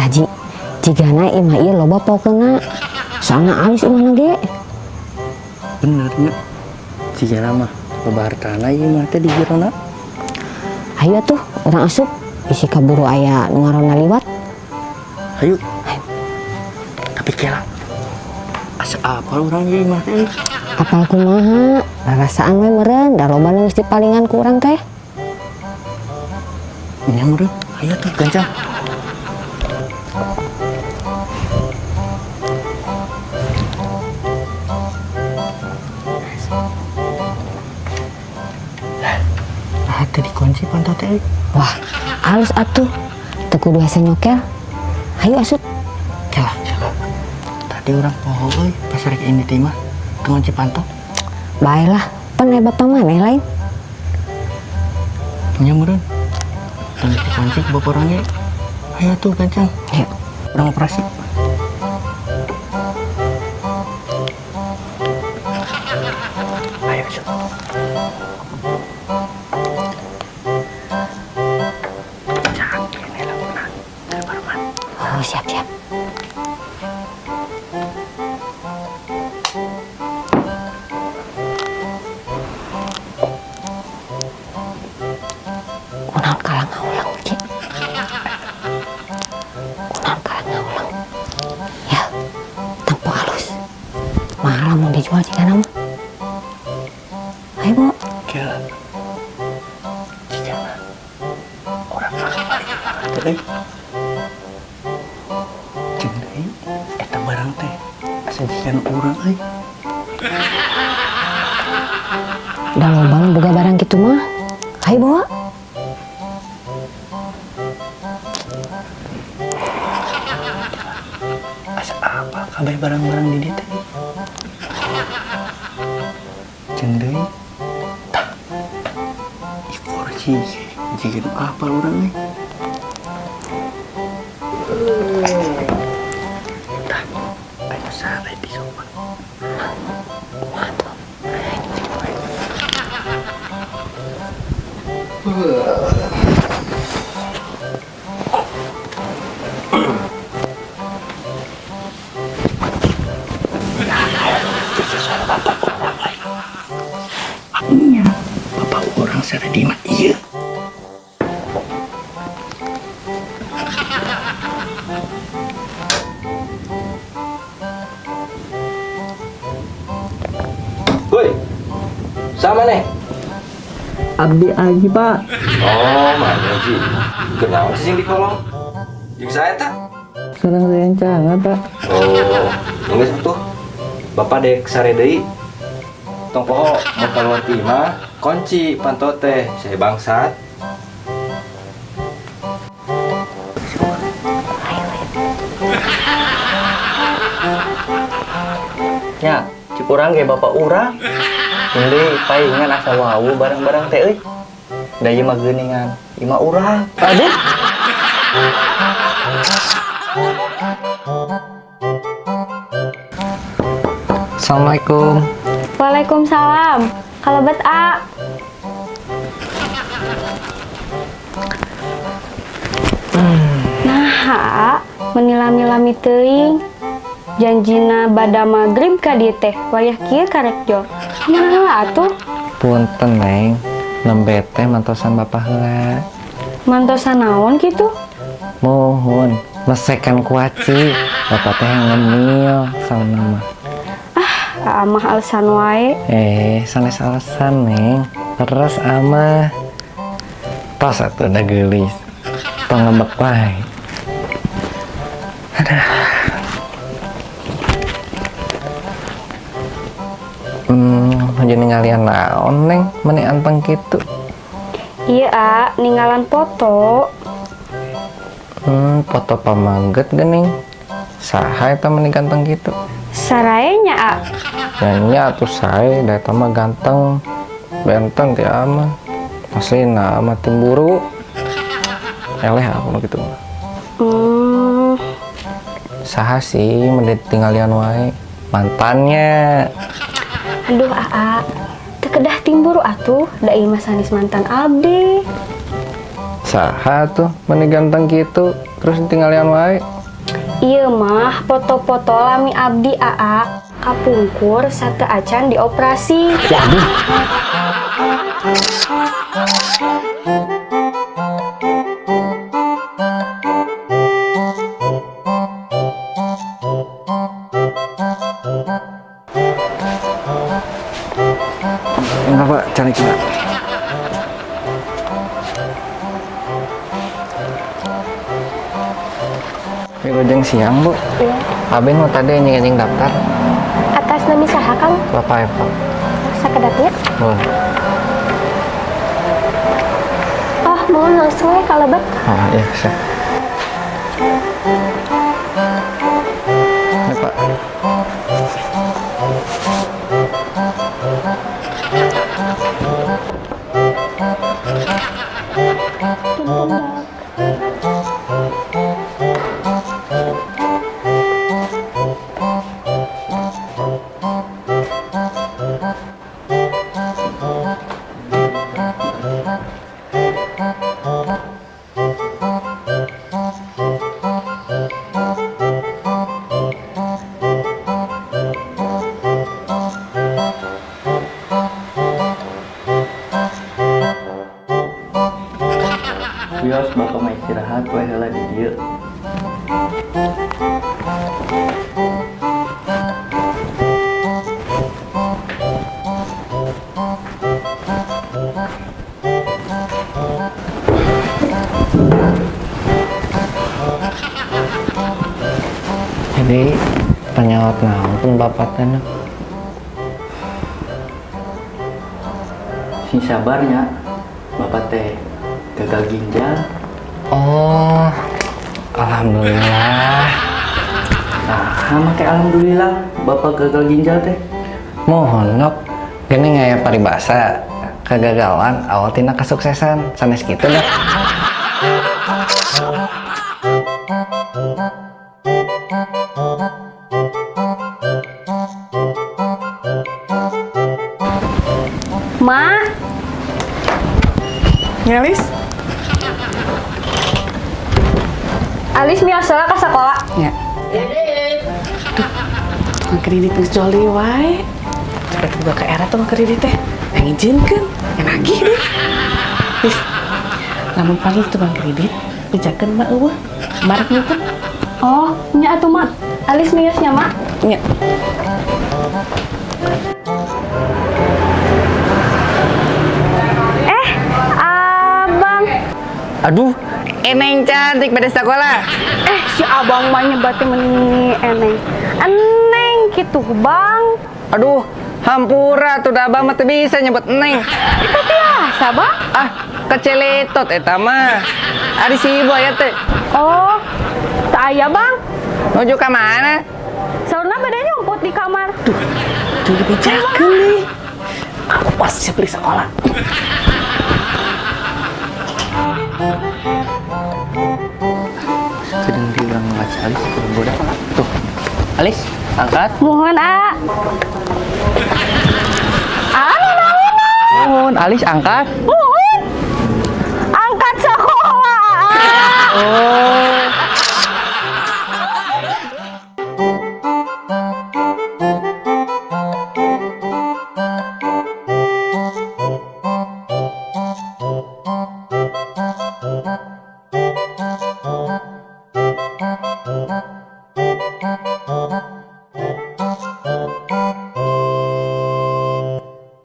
Haji, jigana imah ieu loba pokona. Soalna alus imahna ge. Benernya jigana mah loba hartana ieu mah teh di jerona. Ayo tuh orang asup isi kaburu aya nu ngaranna liwat. Ayo. Tapi kira asa apal urang ieu mah teh. Apal kumaha? Rarasaan we meureun, da loba nu geus dipalingan ku urang teh. Nya meureun. Ayo tuh gancang. Tadi kunci pantat teh. Wah, alus atuh. Teu kudu hese nyokel. Hayu asup. Celah. Tadi orang poho euy pas rek ini teh mah kunci pantat. Baiklah, pan aya bapak maneh lain. Nya meureun. Tong dikunci ke bapak orangnya. Ayo tuh gancang. Ayo. Urang operasi. Ayo, Cuk. Oh, siap. Kunaon kalah ngaulang, Ci? Kunaon kalah ngaulang? Ya, tempo halus. Mahal mau dijual jika nama. Ayo, Bu. Kira. Jigana. Orang balik teh. Cendeui eta barang teh asa jigana urang euy. Da loba nu boga barang kitu mah. Ayo bawa. Asa apa kabeh barang-barang di dieu teh? Cendeui tah. Ikor jigana apal urang euy. Tah, ayo sare di sopan. Iya, bapak orang sare di mah ieu. Woi, sama nih. Abdi Aji, Pak. Oh, mana Ji? Kenapa sih yang di kolong? Juga saya tak? Sekarang saya cangan, Pak. Oh, enggak satu. Bapak dek sare deui. Tong poho mau keluar ti mah kunci pantot teh saya bangsat. Ya, cipurang ge bapak urang. Ini paingan asa wawu barang-barang teh euy. Da ieu mah geuningan, ieu mah urang. Aduh. Assalamualaikum. Waalaikumsalam. Kalau bet A. Nah, menilami-lami teuing. Janjina bada magrib ka dieu teh, wayah kieu karek jor. Mana lah atuh? Punten, Neng. Nembe teh mantosan bapak heula. Mantosan naon kitu? Mohon, mesekan kuaci. Bapak teh yang ngemil sauna mah. Amah alasan wae. Sanes alasan, Neng. Terus amah. Tos atuh da geulis. Tong ngebek wae. Aduh. Jadi ngalian naon, Neng? Meni anteng kitu. Iya, A, ninggalan foto. Foto pamangget geuning. Saha eta meni ganteng kitu? Saraenya, A. Nya atuh sae, da eta mah ganteng. Benteng ti mah. Aslina mah timburu. Eleh aku nu kitu mah. Saha sih meni tingalian wae? Mantannya. Aduh, A. Teu kedah timburu atuh, da ieu mah sanis mantan abdi. Saha tuh meni ganteng gitu terus tingalian wae? Iya mah, foto-foto lami abdi AA kapungkur sate acan dioperasi. Enggak Pak, cari Pak. Wilujeng siang Bu. Iya. Abin mau tadi nying daftar. Atas nama saha Kang? Bapak ya Pak. Sakedatnya? Boleh. Oh, mohon langsung ya kalau bet. Oh iya bisa. Ini Pak. Bios bapak mah istirahat wae heula di dieu. Jadi penyawat naon Bapak teh? Sing sabarnya bapak teh gagal ginjal. Oh, alhamdulillah. Nah, make alhamdulillah bapak gagal ginjal teh. Mohon ngap, gini ngaya paribasa. Kegagalan awal tina kesuksesan, sanes gitu dah. Ma, Ngelis? Alis miosela ke sekolah. Ya. Tuh, kredit kecuali wae. Cepet juga ke era tuh kredit teh. Yang izinkan, yang nagih deh. Bis, lamun pagi itu bang kredit, pijakan mak eueuh. Marak nyukeun. Oh, nya atuh mak. Alis miosnya mak. Nya. Abang. Aduh, Eneng cantik pada sekolah. Si abang mah nyebatnya meni eneng. Eneng gitu bang. Aduh, hampura tuh dah abang mah teu bisa nyebut Eneng. Itu biasa bang. Ah, keceletot eta mah. Ari si ibu aya teh. Oh, tak aya bang. Nuju ka mana? Saurna badannya ngumpet di kamar. Tuh dipijakan nih. Awas siap di sekolah. Sedang diulang ngaca Alis ke bodak. Tuh. Alis, angkat. Mohon A. Mohon Alis angkat. Mohon. Angkat sekolah. Oh. Thank you.